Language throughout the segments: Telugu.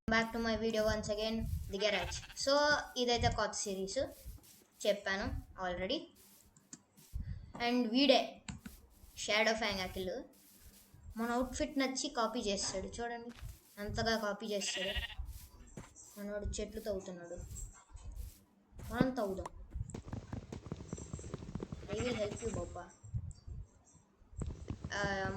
Back to my video once again the garage. So ఇదైతే కొత్త సిరీస్ చెప్పాను ఆల్రెడీ. అండ్ వీడే షాడో ఫ్యాంగ్ అకిల్ మన అవుట్ఫిట్ నచ్చి కాపీ చేస్తాడు. చూడండి అంతగా కాపీ చేస్తాడు. మనోడు చెట్లు తవ్వుతున్నాడు, మనం తవ్వుదాం. ఐ విల్ హెల్ప్ యూ బాబా.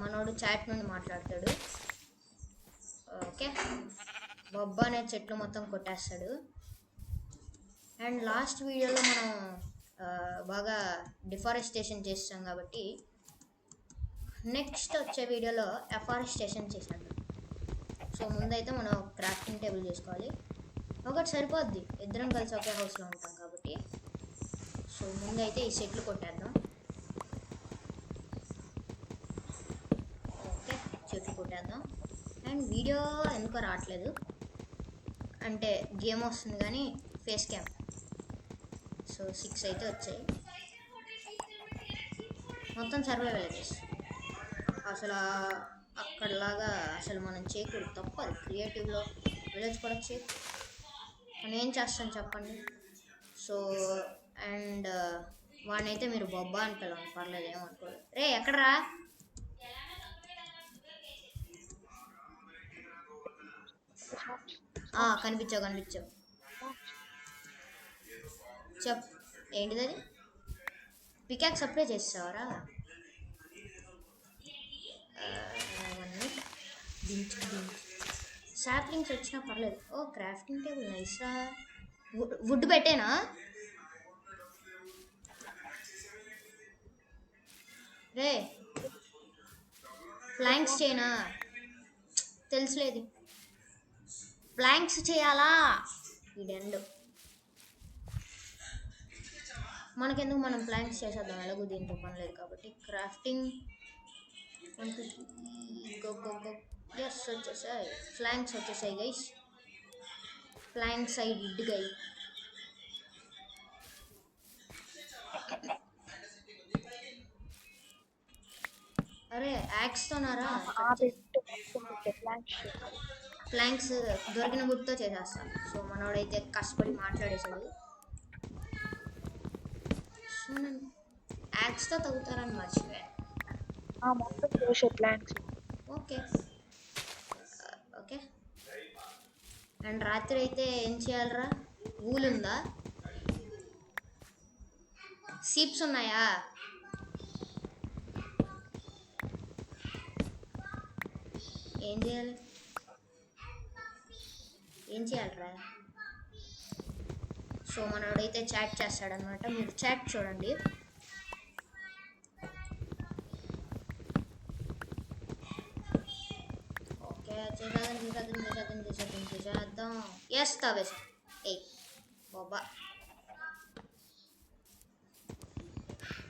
మనోడు చాట్ నుండి మాట్లాడతాడు. ఓకే, బొబ్బా అనే చెట్లు మొత్తం కొట్టేస్తాడు. అండ్ లాస్ట్ వీడియోలో మనం బాగా డిఫారెస్టేషన్ చేస్తాం కాబట్టి నెక్స్ట్ వచ్చే వీడియోలో ఎఫారెస్టేషన్ చేసాడు. సో ముందైతే మనం క్రాఫ్టింగ్ టేబుల్ చేసుకోవాలి. ఒకటి సరిపోద్ది, ఇద్దరం కలిసి ఒకే హౌస్లో ఉంటాం కాబట్టి. సో ముందైతే ఈ చెట్లు కొట్టేద్దాం. ఓకే, చెట్లు కొట్టేద్దాం. అండ్ వీడియో ఎందుకో రావట్లేదు, అంటే గేమ్ వస్తుంది కానీ ఫేస్ క్యామ్. సో 6 అయితే వచ్చాయి. మొత్తం సర్వైవల్. అసలు అక్కడలాగా అసలు మనం చేయకూడదు, తప్పదు. క్రియేటివ్లో విలేజ్ కూడా చేయకూడదు. మనం ఏం చేస్తాం చెప్పండి. సో అండ్ వాడినైతే మీరు బొబ్బా అని పిలవండి, పర్లేదు, ఏమనుకోలేదు. రే ఎక్కడరా? కనిపించావు. చెప్, ఏంటిది అది? Peacocks apply చేస్తావరా? సాప్లింగ్స్ వచ్చినా పర్లేదు. ఓ క్రాఫ్టింగ్ టేబుల్ నైస్రా. వుడ్ పెట్టేనా? రే ప్లాంక్స్ చేయనా? తెలుసులేదు, ప్లాంక్స్ చేయాలా? ఇదెండు మనకెందుకు, మనం ప్లాంక్స్ చేసేద్దాం. ఎలాగో దీంతో పని లేదు కాబట్టి. క్రాఫ్టింగ్ ఎస్ వచ్చేసాయి, ఫ్లాంక్స్ వచ్చేసాయి గైస్. ఫ్లాంక్స్ ఐ డిడ్ గై. అరే యాక్స్తోనారా? ప్లాంక్స్ దొరికిన గుర్తుతో చేసేస్తాను. సో మనోడైతే కష్టపడి మాట్లాడేశాడు. సో నేను యాక్స్తో తగ్గుతారని మర్చిపోయాను. Okay okay. అండ్ రాత్రి అయితే ఏం చేయాలరా? ఊలు ఉందా? సీప్స్ ఉన్నాయా? ఏం చేయాలరా? సో మనోడైతే చాట్ చేస్తాడనమాట. మీరు చాట్ చూడండి. ఓకే, చేసేద్దాం. ఎస్ తావేసా. ఏ బాబా,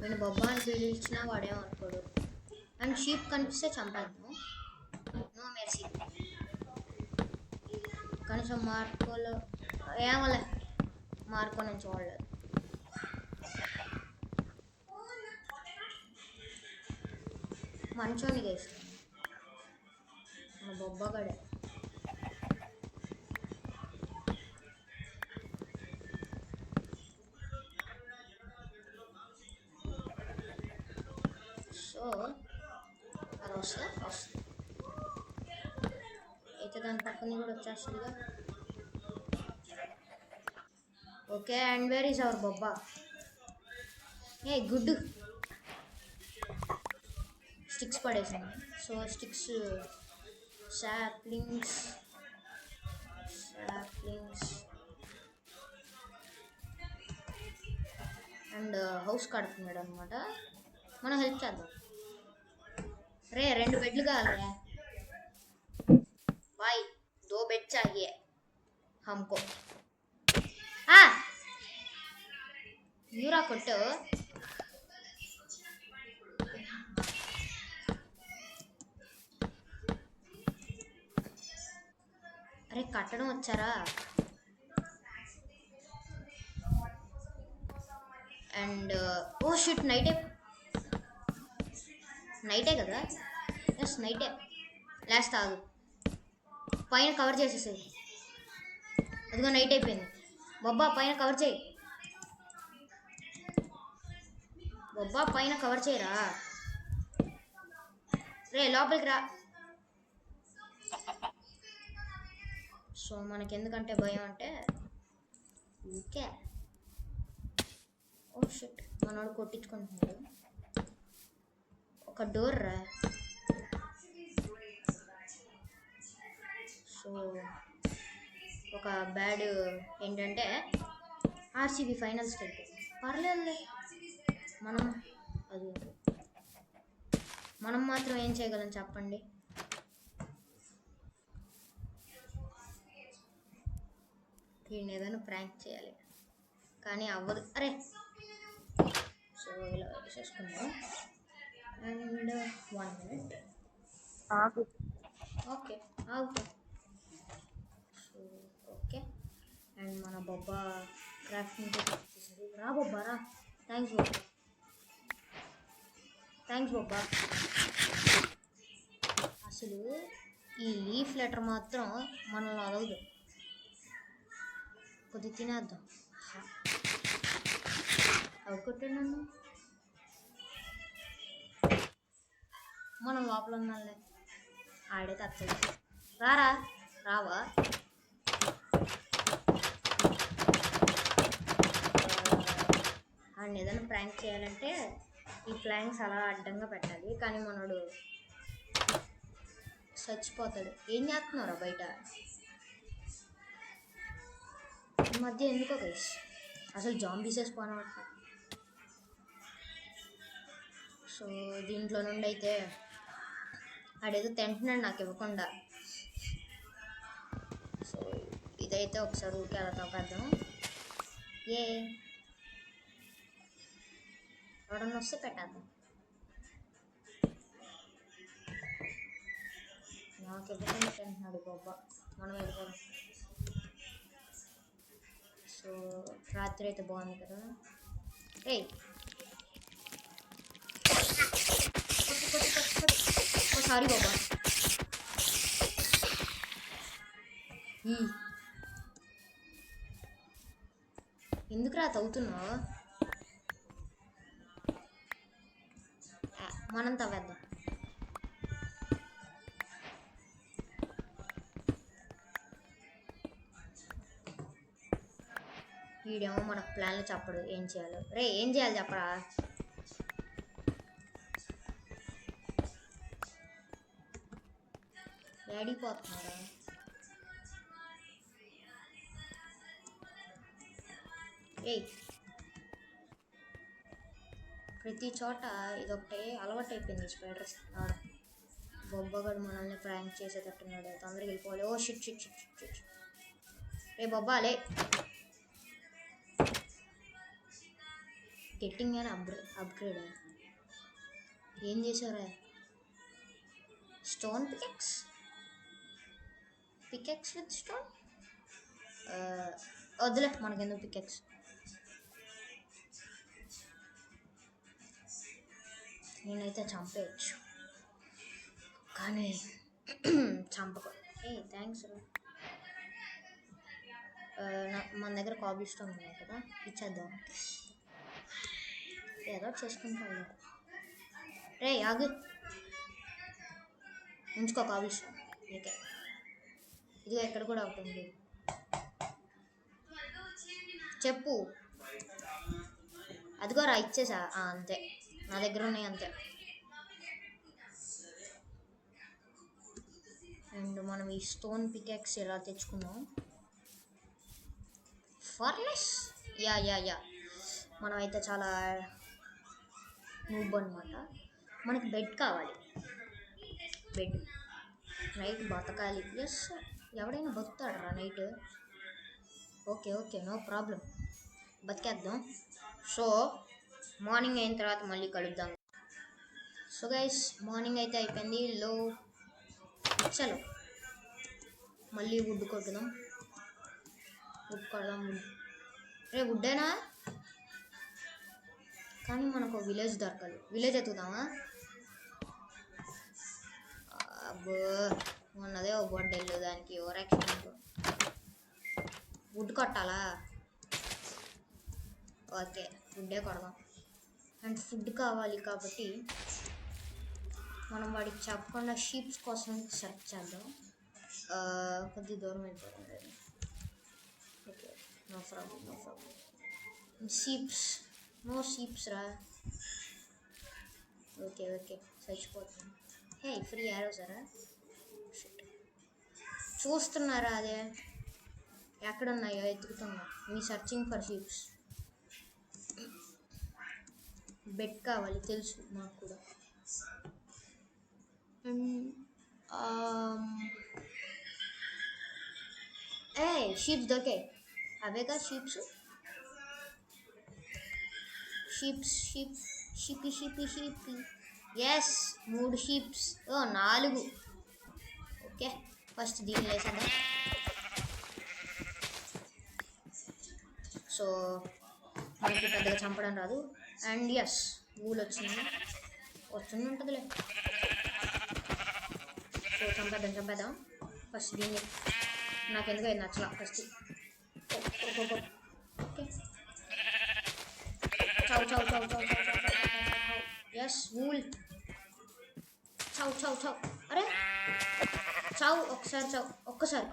నేను బొబ్బా అని పిలిచినా వాడేమనుకోడు. అండ్ షీప్ కనిపిస్తే చంపేద్దాం. No mercy. కనీసం మార్కోలో ఏమలే, మార్కో నుంచి వాడలేదు. మంచోనిగా ఇష్టం మన బొబ్బగడే. సో అది వస్తుంది అయితే దాని పక్కన కూడా వచ్చేస్తుందిగా. Okay, and where is our Bobba? ఏ గుడ్, స్టిక్స్ పడేసాను. So sticks, saplings and house కడుతున్నాడు అనమాట. మనం హెల్ప్ చేద్దాం. రే 2 బెడ్లు కావాలరా भाई, 2 बेड चाहिए हमको. यूरा కొట్టు. అరే కట్టడం వచ్చారా? అండ్ ఓ షిట్, నైటే కదా? ఎస్ నైటే. లాస్ట్ ఆగు, పైన కవర్ చేసేసేది. అదిగో నైట్ అయిపోయింది. బొబ్బా పైన కవర్ చేయి. బొబ్బా పైన కవర్ చేయరా. రే లోపలికి రా. సో మనకి ఎందుకంటే భయం అంటే ఓకే. ఓ షిట్, మనోడు కొట్టించుకుంటున్నాడు. ఒక డోర్ రా. సో ఒక బ్యాడ్ ఏంటంటే ఆర్సీబీ ఫైనల్స్కి వెళ్ళిపోయింది. పర్లేదులే, మనం మాత్రం ఏం చేయగలం చెప్పండి. వీడిని ఏదైనా ప్రాంక్ చేయాలి కానీ అవ్వదు. అరే సో ఇలా వేసేసుకున్నాం. అండ్ 1 minute ఓకే ఆగు. So okay. అండ్ మన బొబ్బా క్రాఫ్టింగ్ చేసేది. రా బొబ్బా రా. థ్యాంక్స్ బొబ్బా. అసలు ఈ లీఫ్ లెటర్ మాత్రం మనల్ని అదవదు. కొద్ది తినేద్దాం. అవి కొట్టాడు నన్ను. మనం లోపల ఉన్నాలే. ఆడే తచ్చదు. రారా. రావా. అండ్ ఏదైనా ప్రాంక్ చేయాలంటే ఈ ప్లాంక్స్ అలా అడ్డంగా పెట్టాలి. కానీ మనోడు చచ్చిపోతాడు. ఏం చేస్తున్నారా బయట ఈ మధ్య? ఎందుకో గైస్ అసలు జాంబీసే స్పాన్ అవుతారు. సో దీంట్లో నుండి అయితే ఆడేదో తింటున్నాడు నాకు ఇవ్వకుండా. సో ఇదైతే ఒకసారి ఊరికే అలా తప్పేద్దాం. ఎవడన్నా వస్తే పెట్టేద్దాం. నాకు ఇవ్వకుండా తింటున్నాడు బాబా. మనం వెళ్ళిపోదాం. సో రాత్రి అయితే బాగుంది కదా. సారీ బాబా. ఎందుకు రా తవ్వుతున్నావు? మనం తవ్వేద్దాం. వీడేమో మనకు ప్లాన్లు చెప్పడు ఏం చేయాలో. ఏం చేయాలి చెప్పరా. ఏడిపోతున్నారా? ప్రతి చోట ఇదొకటే అలవాటు అయిపోయింది. స్పైడర్స్ బొబ్బగాడు మనల్ని ప్రాంక్ చేసేటట్టున్నాడు. తొందరగా వెళ్ళిపోవాలి. Oh shit shit shit shit. బొబ్బాలే గెట్టింగ్ కానీ అప్గ్రేడ్ ఏం చేశారా? స్టోన్ పికెక్స్ విత్ స్టోన్ వద్దులే మనకెందుకు పికెక్స్. నేనైతే చంపేయచ్చు కానీ చంపకూడదు. థ్యాంక్స్. మన దగ్గర కాబుల్ స్టోన్ ఉన్నాయి కదా, ఇచ్చేద్దాం. ఏదో చేసుకుంటాడు. ఆగు, ఉంచుకో కాబుల్ స్టోన్. ఓకే ఇది ఎక్కడ కూడా అవుతుంది చెప్పు. అదిగో రా ఇచ్చేసా. అంతే, నా దగ్గర ఉన్నాయి అంతే. అండ్ మనం ఈ స్టోన్ పికెక్స్ ఎలా తెచ్చుకున్నాం? ఫర్నెస్. యా మనం అయితే చాలా నూబ్ అనమాట. మనకి బెడ్ కావాలి. బెడ్ నైట్ బతకాలి. ఎస్, ఎవడైనా బతుకుతాడరా నైట్. ఓకే నో ప్రాబ్లం, బతికేద్దాం. సో మార్నింగ్ అయిన తర్వాత మళ్ళీ కలుద్దాం. సో గైస్ మార్నింగ్ అయితే అయిపోయింది. చలో మళ్ళీ వుడ్ కొడదాం. వుడ్డేనా? కానీ మనకు విలేజ్ దొరకాలి. విలేజ్ ఎత్తుకుదామా? అబ్బో ఉన్నదే ఓ బొడ్డెల్లు, దానికి ఓవర్ యాక్షన్. వుడ్ కొట్టాలా? ఓకే, వుడ్డే కొడదాం. అండ్ ఫుడ్ కావాలి కాబట్టి మనం వాడికి చెప్పకుండా షీప్స్ కోసం సెర్చ్ చేద్దాం. కొద్ది దూరం అయిపోతుంది. Okay, no problem. No sheeps రా. ఓకే చచ్చిపోతుంది. హే, ఫ్రీ యారోసారా? చూస్తున్నారా? అదే ఎక్కడున్నాయో ఎత్తుకుతున్నా. Me searching for sheeps. Bed కావాలి తెలుసు నాకు కూడా. షీప్స్ దొరికాయి. అవేగా sheeps. Sheepy. Yes, 3 sheeps. 4. Okay, first దీన్ని వేసాను. సో మనకి పెద్దగా చంపడం రాదు. అండ్ ఎస్, ఊళ్ళు వస్తుంది ఉంటుందిలే. సో చంపేద్దాం. ఫస్ట్ దీన్ని. నాకు ఎందుకో ఇది నచ్చలా. ఫస్ట్ ఓకే, చావు. ఎస్, ఊల్ చావు. అరే చావు. ఒక్కసారి.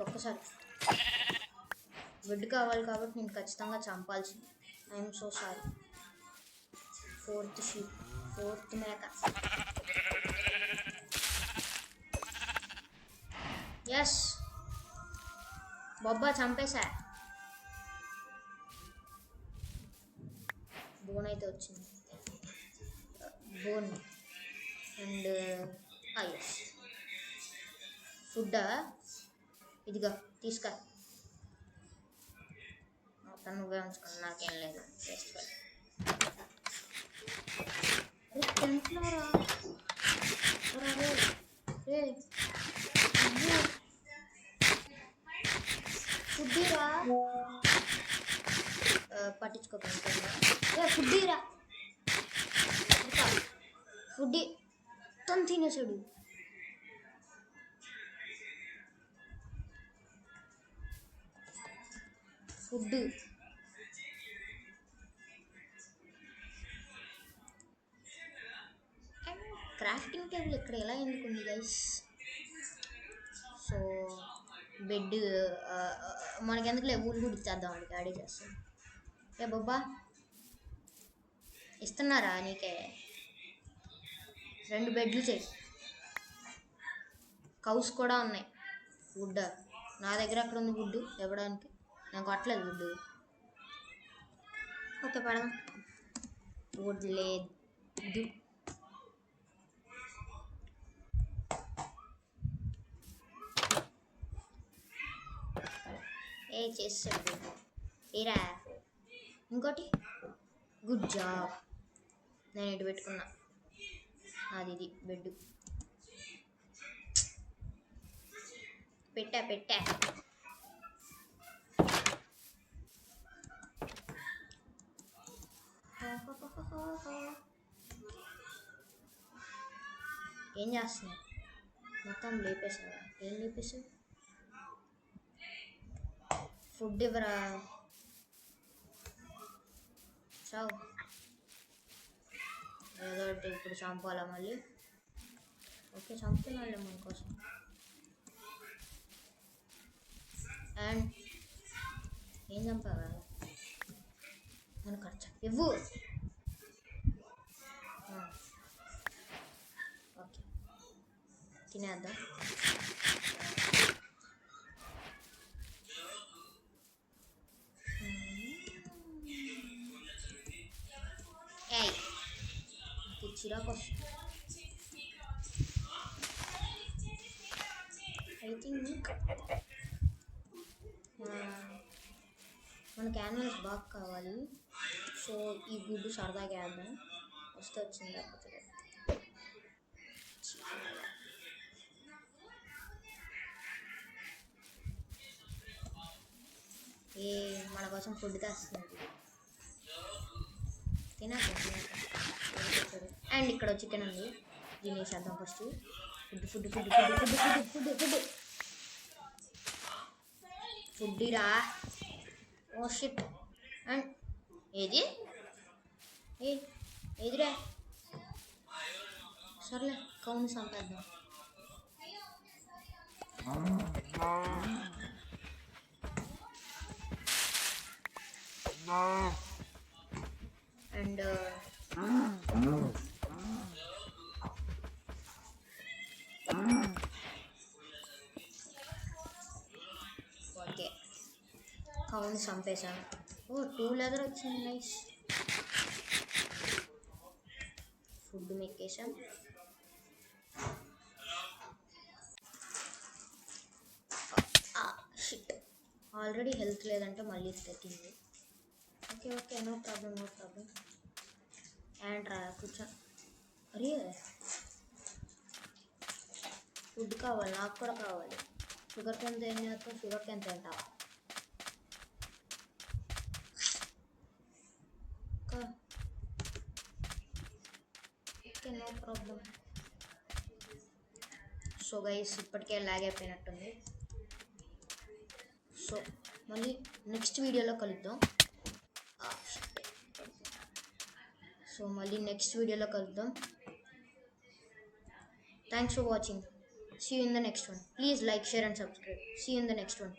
బెడ్ కావాలి కాబట్టి నేను ఖచ్చితంగా చంపాల్సింది. I'm so sorry. 4th sheep, 4th మేక. ఎస్, బొబ్బా చంపేశా. బోన్ అయితే వచ్చింది. బోన్ అండ్ ఎస్, ఫుడ్డా? ఇదిగా తీసుకా. మొత్తం నువ్వే ఉంచుకున్నా, నాకేం లేదు. ఫుడ్డీరా, పట్టించుకోకుండా. ఫుడ్డీరా, ఫుడ్డీ తను తినేసాడు. ఫుడ్ క్రాఫ్టింగ్ టేబుల్ ఇక్కడ ఎలా ఎందుకుంది గైస్? సో బెడ్ మనకి ఎందుకులే, ఊరు కూడా ఇచ్చేద్దాం. వాడికి ఆడే చేస్తాం. ఏ బొబ్బా, ఇస్తున్నారా నీకే? 2 బెడ్లు చేయి. కౌస్ కూడా ఉన్నాయి. వుడ్ నా దగ్గర అక్కడ ఉంది. వుడ్ ఇవ్వడానికి నాకు కొట్టలేదు వుడ్. ఓకే, పడదాం. వుడ్ లేదు. చేసాడు. ఏరా ఇంకోటి. Good job. నేను ఇటు పెట్టుకున్నా. అది ఇది బెడ్ పెట్టా. ఏం చేస్తున్నావు? మొత్తం లేపేసావా? ఏం లేపేసావు? ఫుడ్ ఇవ్వరా. చావు. ఏదో ఇప్పుడు చంపాలా మళ్ళీ? ఓకే, చంపుతున్నాళ్ళే మన కోసం. అండ్ ఏం చంపావా? మన ఖర్చు ఇవ్వు. ఓకే, తినేద్దాం. చిరాకు వస్తుంది. ఐ థింక్ మనకి యానిమల్స్ బాగా కావాలి. సో ఈ గుడ్డు సరదాగా వేద్దాం. వస్తే వచ్చింది, లేకపోతే మన కోసం ఫుడ్ తెస్తుంది. తినేద్దాం. అండ్ ఇక్కడ చికెన్ ఉంది, దీన్ని వేసేద్దాం ఫస్ట్. ఫుడ్ రా. Oh shit. అండ్ ఏది ఏ ఏదిరా? సర్లే కౌని సంపేద్దాం. అండ్ ఓకే, కౌని చంపేశాను. ఓ 2 లెదర్ వచ్చింది, నైస్. ఫుడ్ మెక్కేసాం. షిట్, ఆల్రెడీ హెల్త్ లేదంటే మళ్ళీ తగ్గింది. Okay okay, no problem no problem. And రా కూర్చో. అరే ఫుడ్ కావాలి, నాకు కూడా కావాలి. షుగర్ క్యాన్ ఏం చేస్తావు? షుగర్ క్యాన్ తింటావా? Okay no problem. So guys ఇప్పటికే లాగ్ అయిపోయినట్టుంది. సో మళ్ళీ నెక్స్ట్ వీడియోలో కలుద్దాం. Thanks for watching. See you in the next one. Please like, share and subscribe. See you in the next one.